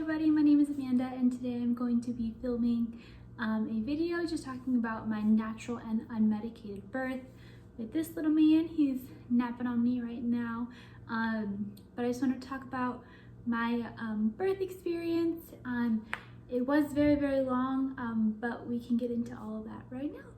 everybody, my name is Amanda and today I'm going to be filming a video just talking about my natural and unmedicated birth with this little man. He's napping on me right now, but I just want to talk about my birth experience. It was very long, but we can get into all of that right now.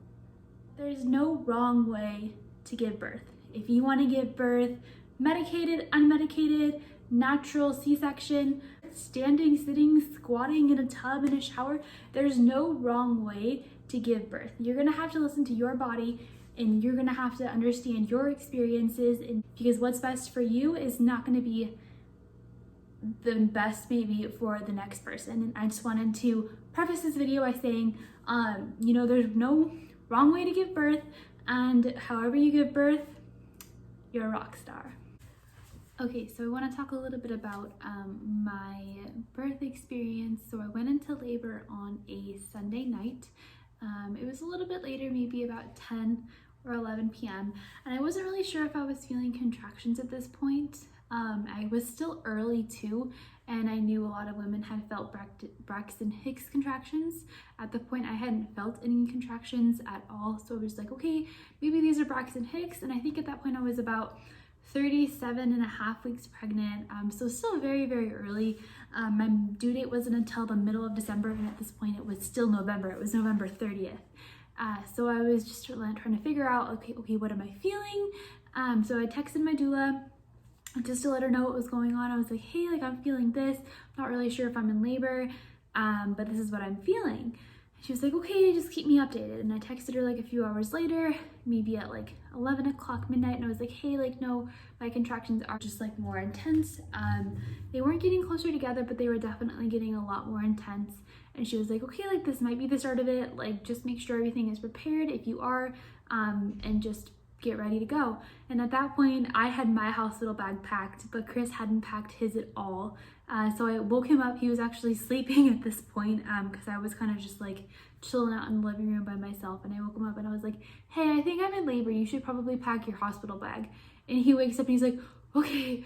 There's no wrong way to give birth. If you want to give birth medicated, unmedicated, natural, C-section, standing, sitting, squatting in a tub, in a shower, there's no wrong way to give birth. You're gonna have to listen to your body and you're gonna have to understand your experiences, and because what's best for you is not gonna be the best maybe for the next person. And I just wanted to preface this video by saying, there's no wrong way to give birth, and however you give birth, you're a rock star. Okay, so I want to talk a little bit about my birth experience. So I went into labor on a Sunday night. It was a little bit later, maybe about 10 or 11 p.m. And I wasn't really sure if I was feeling contractions at this point. I was still early too, and I knew a lot of women had felt Braxton Hicks contractions. At the point, I hadn't felt any contractions at all. So I was like, okay, maybe these are Braxton Hicks. And I think at that point I was about 37.5 weeks pregnant, so still very early. My due date wasn't until the middle of December, and at this point it was still November. It was November 30th. So I was just trying to figure out, okay, what am I feeling? So I texted my doula just to let her know what was going on. I was like, hey, I'm feeling this. I'm not really sure if I'm in labor, but this is what I'm feeling. She was like, okay, just keep me updated. And I texted her a few hours later, maybe at 11 o'clock midnight, and I was like, hey, no, my contractions are just more intense. They weren't getting closer together, but they were definitely getting a lot more intense. And she was like, okay, this might be the start of it. Just make sure everything is prepared if you are, and just get ready to go. And at that point, I had my hospital bag packed, but Chris hadn't packed his at all. So I woke him up. He was actually sleeping at this point, because I was kind of just chilling out in the living room by myself. And I woke him up and I was like, hey, I think I'm in labor. You should probably pack your hospital bag. And he wakes up and he's like, okay,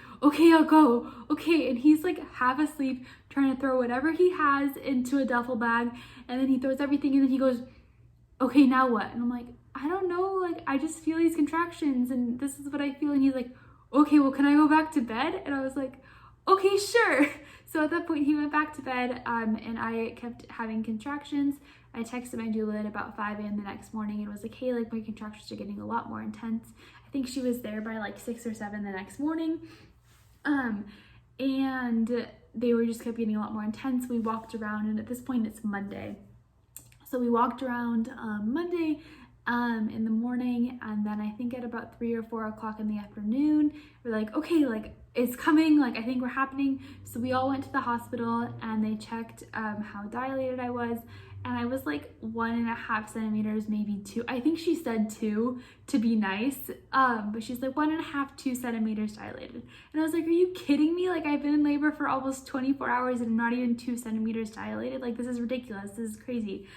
I'll go. Okay. And he's half asleep, trying to throw whatever he has into a duffel bag. And then he throws everything and then he goes, okay, now what? And I'm like, I don't know. I just feel these contractions and this is what I feel. And he's like, okay, well, can I go back to bed? And I was like, okay, sure. So at that point he went back to bed, and I kept having contractions. I texted my doula at about 5 a.m. the next morning and was like, hey, my contractions are getting a lot more intense. I think she was there by 6 or 7 the next morning. And they were just kept getting a lot more intense. We walked around, and at this point it's Monday. So we walked around Monday in the morning, and then I think at about 3 or 4 o'clock in the afternoon, we're like, okay, it's coming, I think we're happening. So we all went to the hospital and they checked how dilated I was, and I was 1.5 centimeters, maybe 2. I think she said 2 to be nice, but she's 1.5, 2 centimeters dilated. And I was like, are you kidding me? I've been in labor for almost 24 hours and I'm not even 2 centimeters dilated. This is ridiculous. This is crazy.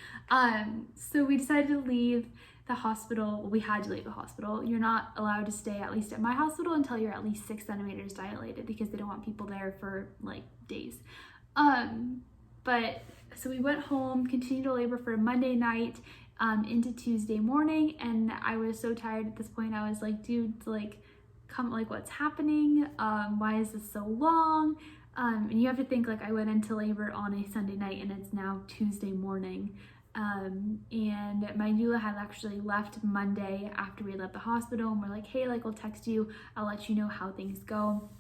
So we decided to leave the hospital. We had to leave the hospital. You're not allowed to stay, at least at my hospital, until you're at least 6 centimeters dilated, because they don't want people there for days. But so we went home, continued to labor for Monday night into Tuesday morning, and I was so tired at this point. I was like, dude, come, what's happening? Why is this so long? And you have to think, I went into labor on a Sunday night and it's now Tuesday morning. And my doula had actually left Monday after we left the hospital, and we're like, hey, we'll text you, I'll let you know how things go.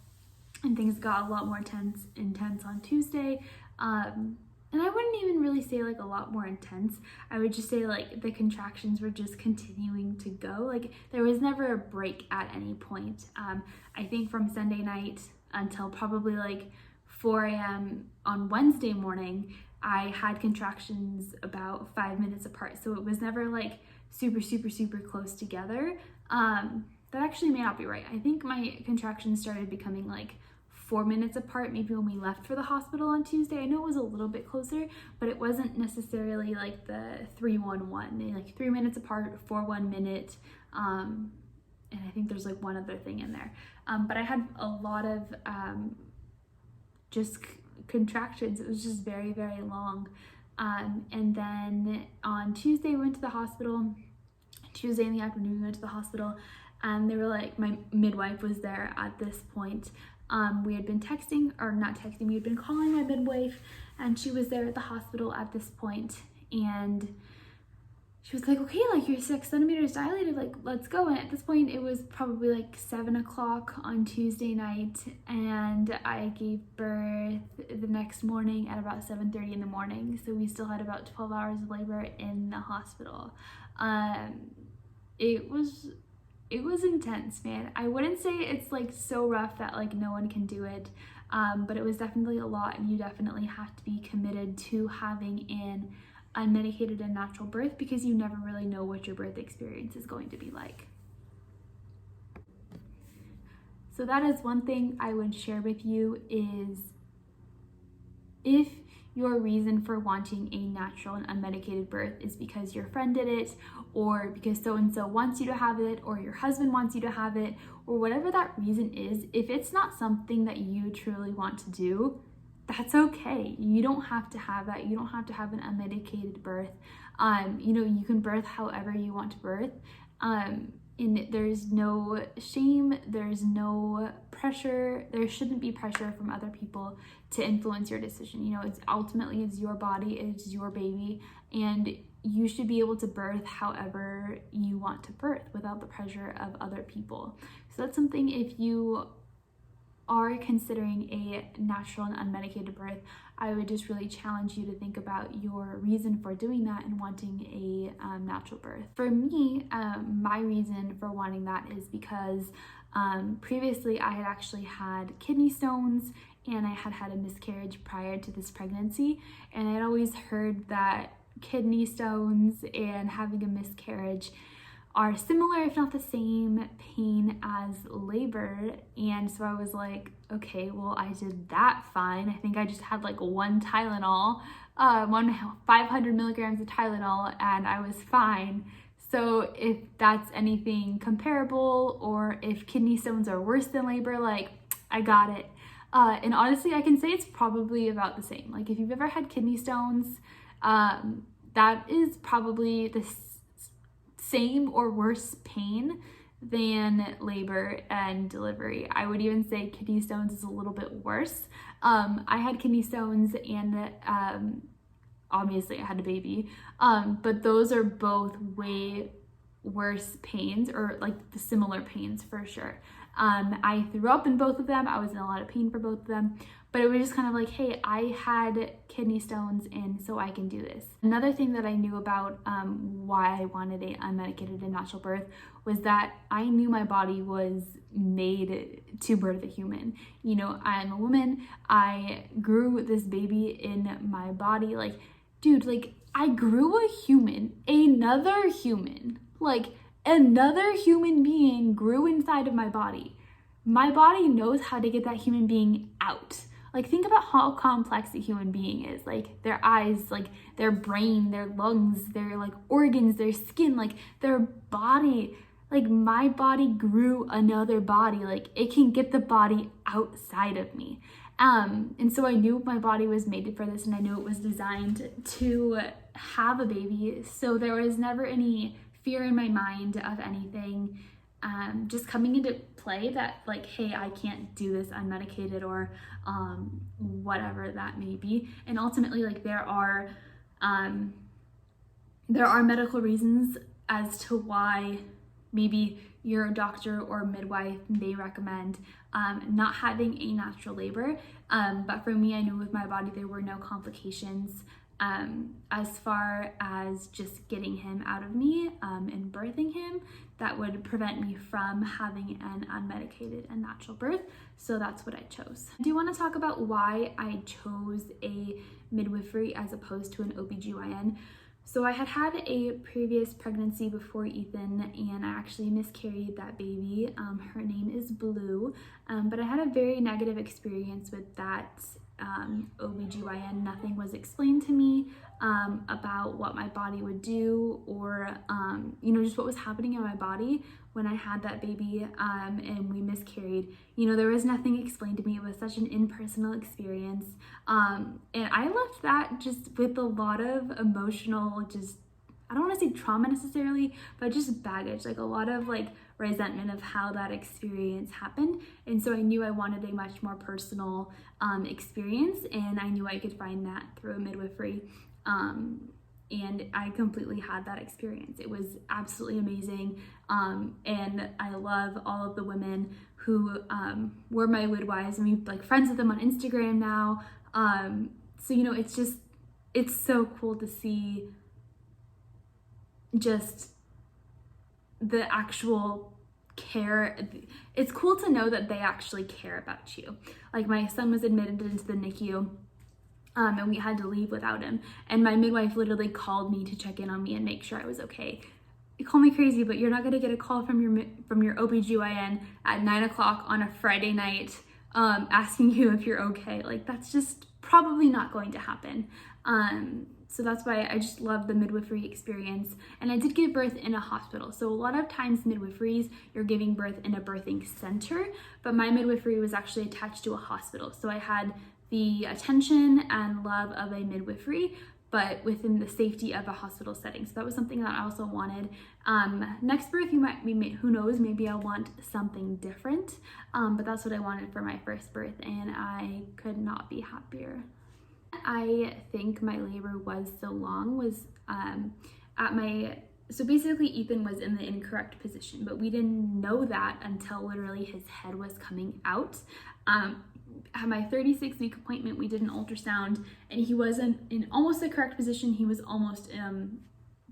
And things got a lot more intense on Tuesday. And I wouldn't even really say a lot more intense. I would just say the contractions were just continuing to go. There was never a break at any point. I think from Sunday night until probably 4 a.m. on Wednesday morning, I had contractions about 5 minutes apart. So it was never super close together. That actually may not be right. I think my contractions started becoming 4 minutes apart, maybe when we left for the hospital on Tuesday. I know it was a little bit closer, but it wasn't necessarily the 3-1-1. 3 minutes apart for 1 minute. And I think there's one other thing in there. But I had a lot of just contractions. It was just very, very long. And then on Tuesday, we went to the hospital. Tuesday in the afternoon, we went to the hospital, and they were like, my midwife was there at this point. We had been texting, or not texting, we had been calling my midwife, and she was there at the hospital at this point, and she was like, okay, like you're 6 centimeters dilated, like let's go. And at this point it was probably like 7 o'clock on Tuesday night, and I gave birth the next morning at about 7:30 in the morning. So we still had about 12 hours of labor in the hospital. It was intense, man. I wouldn't say it's like so rough that like no one can do it, but it was definitely a lot, and you definitely have to be committed to having an unmedicated and natural birth, because you never really know what your birth experience is going to be like. So that is one thing I would share with you, is if your reason for wanting a natural and unmedicated birth is because your friend did it, or because so-and-so wants you to have it, or your husband wants you to have it, or whatever that reason is, if it's not something that you truly want to do, that's okay. You don't have to have that. You don't have to have an unmedicated birth. You know, you can birth however you want to birth. And there's no shame, there's no pressure. There shouldn't be pressure from other people to influence your decision. You know, it's ultimately, it's your body, it's your baby, and you should be able to birth however you want to birth without the pressure of other people. So that's something, if you are considering a natural and unmedicated birth, I would just really challenge you to think about your reason for doing that and wanting a natural birth. For me, my reason for wanting that is because previously I had actually had kidney stones, and I had had a miscarriage prior to this pregnancy, and I had always heard that kidney stones and having a miscarriage are similar, if not the same, pain as labor. And so I was like, okay, well, I did that fine. I think I just had like one Tylenol, 500 milligrams of Tylenol, and I was fine. So if that's anything comparable, or if kidney stones are worse than labor, like, I got it. And honestly, I can say it's probably about the same. Like, if you've ever had kidney stones, that is probably the same or worse pain than labor and delivery. I would even say kidney stones is a little bit worse. I had kidney stones, and obviously I had a baby, but those are both way worse pains, or like the similar pains for sure. I threw up in both of them. I was in a lot of pain for both of them, but it was just kind of like, hey, I had kidney stones, and so I can do this. Another thing that I knew about why I wanted a unmedicated and natural birth was that I knew my body was made to birth a human. You know, I'm a woman. I grew this baby in my body. Like, dude, like, I grew a human, another human being grew inside of my body. My body knows how to get that human being out. Like, think about how complex a human being is. Like, their eyes, like their brain, their lungs, their like organs, their skin, like their body. Like, my body grew another body. Like, it can get the body outside of me. And so I knew my body was made for this, and I knew it was designed to have a baby. So there was never any fear in my mind of anything just coming into play that, like, hey, I can't do this unmedicated, or whatever that may be. And ultimately, like, there are medical reasons as to why maybe your doctor or midwife may recommend not having a natural labor, but for me, I knew with my body there were no complications as far as just getting him out of me and birthing him that would prevent me from having an unmedicated and natural birth. So that's what I chose. I do want to talk about why I chose a midwifery as opposed to an OBGYN. So I had had a previous pregnancy before Ethan, and I actually miscarried that baby. Her name is Blue, but I had a very negative experience with that OBGYN, nothing was explained to me about what my body would do, or just what was happening in my body when I had that baby and we miscarried. There was nothing explained to me. It was such an impersonal experience, and I left that just with a lot of emotional, I don't want to say trauma necessarily, but just baggage, like a lot of resentment of how that experience happened. And so I knew I wanted a much more personal experience, and I knew I could find that through midwifery. And I completely had that experience. It was absolutely amazing. And I love all of the women who were my midwives, and we're friends with them on Instagram now. So, it's so cool to see just the actual care. It's cool to know that they actually care about you. My son was admitted into the NICU, and we had to leave without him. And my midwife literally called me to check in on me and make sure I was okay. You call me crazy, but you're not gonna get a call from your OBGYN at 9 o'clock on a Friday night asking you if you're okay. That's just probably not going to happen. So that's why I just love the midwifery experience. And I did give birth in a hospital. So a lot of times midwiferys, you're giving birth in a birthing center, but my midwifery was actually attached to a hospital. So I had the attention and love of a midwifery, but within the safety of a hospital setting. So that was something that I also wanted. Next birth, who knows, maybe I'll want something different, but that's what I wanted for my first birth, and I could not be happier. I think my labor was so long was so basically Ethan was in the incorrect position, but we didn't know that until literally his head was coming out. At my 36-week appointment, we did an ultrasound, and he wasn't in almost the correct position. He was almost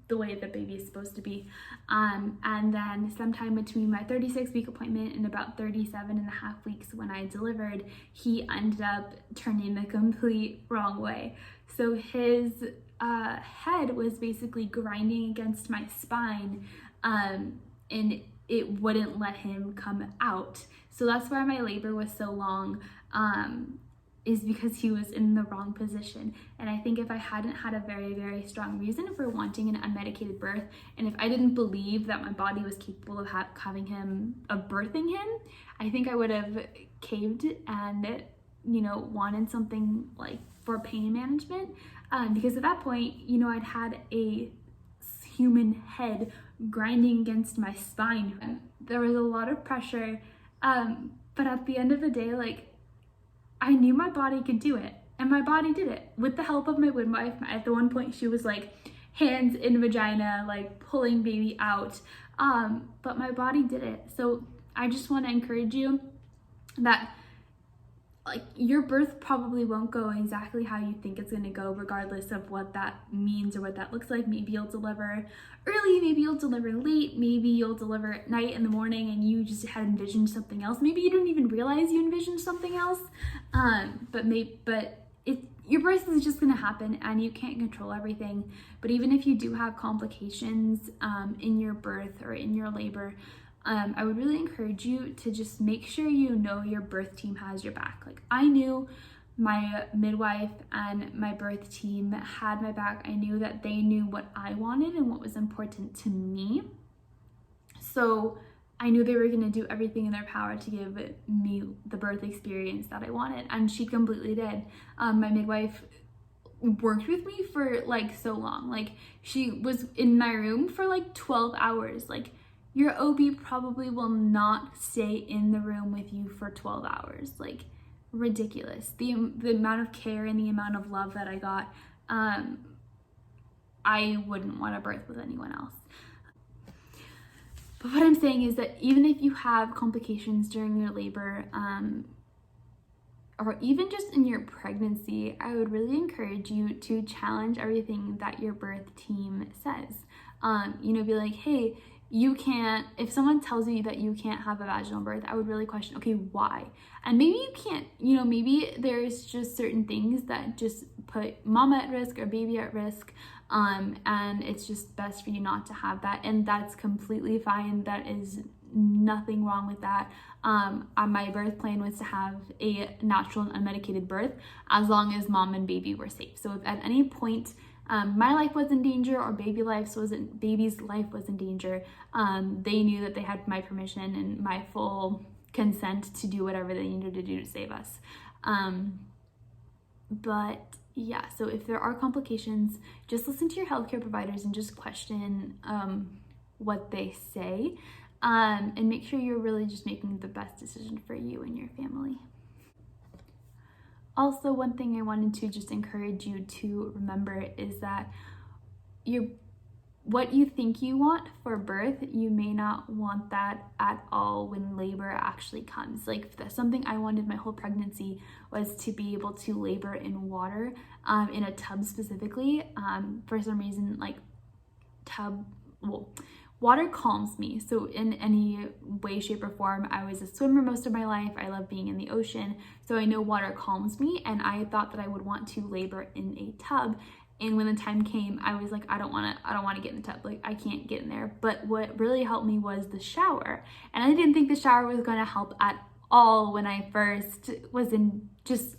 the way the baby is supposed to be. And then sometime between my 36-week appointment and about 37 and a half weeks when I delivered, he ended up turning the complete wrong way. So his head was basically grinding against my spine, and it wouldn't let him come out. So that's why my labor was so long, is because he was in the wrong position. And I think if I hadn't had a very, very strong reason for wanting an unmedicated birth, and if I didn't believe that my body was capable of birthing him, I think I would have caved and, wanted something for pain management. Because at that point, I'd had a human head grinding against my spine. There was a lot of pressure, but at the end of the day, I knew my body could do it, and my body did it with the help of my midwife. At the one point, she was hands in vagina, pulling baby out, but my body did it. So I just want to encourage you that your birth probably won't go exactly how you think it's going to go, regardless of what that means or what that looks like. Maybe you'll deliver early, maybe you'll deliver late, maybe you'll deliver at night, in the morning, and you just had envisioned something else. Maybe you didn't even realize you envisioned something else, but your birth is just going to happen, and you can't control everything. But even if you do have complications in your birth or in your labor, I would really encourage you to just make sure your birth team has your back. I knew my midwife and my birth team had my back. I knew that they knew what I wanted and what was important to me. So I knew they were going to do everything in their power to give me the birth experience that I wanted, and she completely did. My midwife worked with me for so long. She was in my room for 12 hours. Your OB probably will not stay in the room with you for 12 hours. Ridiculous. The amount of care and the amount of love that I got, I wouldn't want to birth with anyone else. But what I'm saying is that even if you have complications during your labor, or even just in your pregnancy, I would really encourage you to challenge everything that your birth team says. Be like, hey, you can't, if someone tells you that you can't have a vaginal birth, I would really question, okay, why? And maybe you can't, maybe there's just certain things that just put mama at risk or baby at risk, and it's just best for you not to have that, and that's completely fine. That is nothing wrong with that. My birth plan was to have a natural and unmedicated birth as long as mom and baby were safe. So if at any point my life was in danger or baby's life was in danger, they knew that they had my permission and my full consent to do whatever they needed to do to save us. But yeah, so if there are complications, just listen to your healthcare providers and just question what they say, and make sure you're really just making the best decision for you and your family. Also, one thing I wanted to just encourage you to remember is that what you think you want for birth, you may not want that at all when labor actually comes. Like something I wanted my whole pregnancy was to be able to labor in water, in a tub specifically. For some reason, like water calms me. So in any way, shape, or form, I was a swimmer most of my life. I love being in the ocean. So I know water calms me, and I thought that I would want to labor in a tub. And when the time came, I was like, I don't want to get in the tub. Like, I can't get in there. But what really helped me was the shower. And I didn't think the shower was going to help at all when I first was in just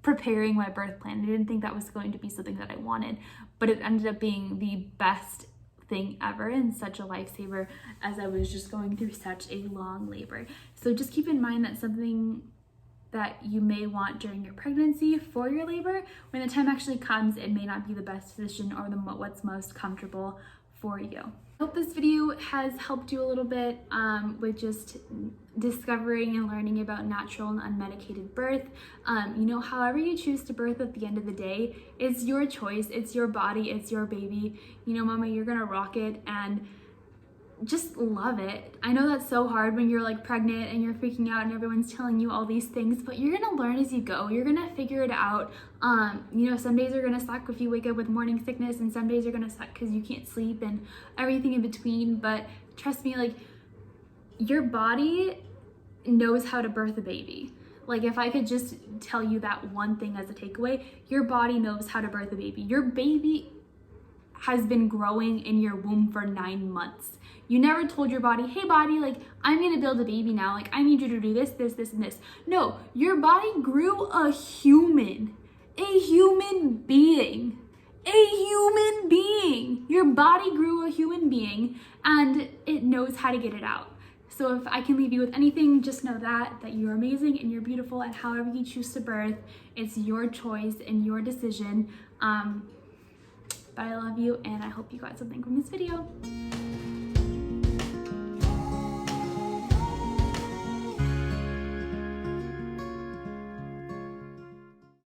preparing my birth plan. I didn't think that was going to be something that I wanted, but it ended up being the best thing ever and such a lifesaver as I was just going through such a long labor. So just keep in mind that something that you may want during your pregnancy for your labor, when the time actually comes, it may not be the best position or what's most comfortable for you. I hope this video has helped you a little bit with just discovering and learning about natural and unmedicated birth. However you choose to birth at the end of the day, it's your choice, it's your body, it's your baby. Mama, you're gonna rock it and just love it. I know that's so hard when you're like pregnant and you're freaking out and everyone's telling you all these things, but you're gonna learn as you go. You're gonna figure it out. Some days are gonna suck if you wake up with morning sickness, and some days are gonna suck because you can't sleep and everything in between. But trust me, like, your body knows how to birth a baby. Like, if I could just tell you that one thing as a takeaway, your body knows how to birth a baby. Your baby has been growing in your womb for 9 months. You never told your body, hey body, like, I'm gonna build a baby now. Like, I need you to do this, this, this, and this. No, your body grew a human being. Your body grew a human being, and it knows how to get it out. So if I can leave you with anything, just know that you're amazing and you're beautiful, and however you choose to birth, it's your choice and your decision. But I love you, and I hope you got something from this video.